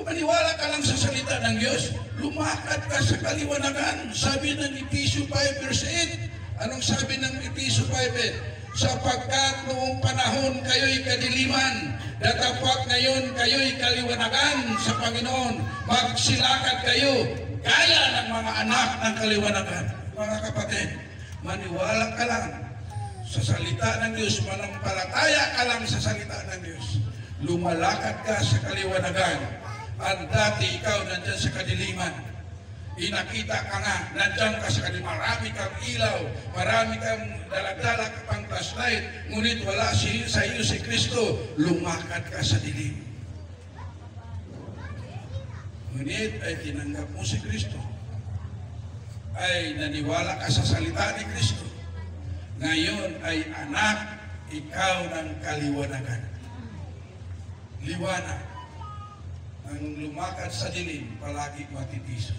maniwala ka lang sa salita ng Diyos, lumakad ka sa kaliwanagan. Sabi ng Efesyo 5 verse 8, anong sabi ng Efesyo 5:8? Sapagkat noong panahon kayo'y kadiliman, datapwat ngayon kayo'y kaliwanagan sa Panginoon. Magsilakad kayo gaya ng mga anak ng kaliwanagan. Mga kapatid, maniwala ka lang sa salita ng Diyos, manampalataya ka lang sa salita ng Diyos. Lumalakad ka sa kaliwanagan. At dati ikaw nandyan sa kadiliman. Inakita ka nga, nandyan ka sa kadiliman. Marami kang ilaw, marami kang dalag-dalag pang flashlight, ngunit wala sa iyo si Kristo. Lumakad ka sa dilim. Ngunit ay tinanggap mo si Kristo. Ay naniwala ka sa salita ni Kristo. Ngayon ay anak ikaw ng kaliwanagan. Liwanag. Ang lumakad sa dilim, palagi matitiso.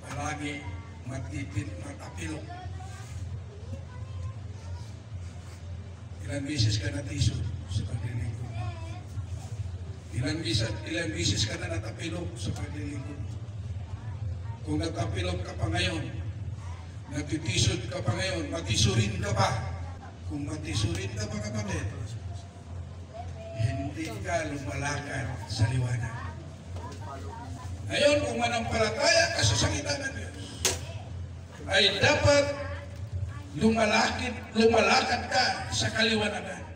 Palagi matapilok. Ilang bisis ka natiso sa paglilingkod. Ilang bisis ka na natapilok sa paglilingkod. Kung natapilok ka pa ngayon, natitisod ka pa ngayon, matisurin ka pa. Kung matisurin ka pa kapatid, hindi ka lumalakad sa liwanag. Ngayon, kung manampalataya ka sa salita ng Diyos, ay dapat lumalakad ka sa kaliwanagan.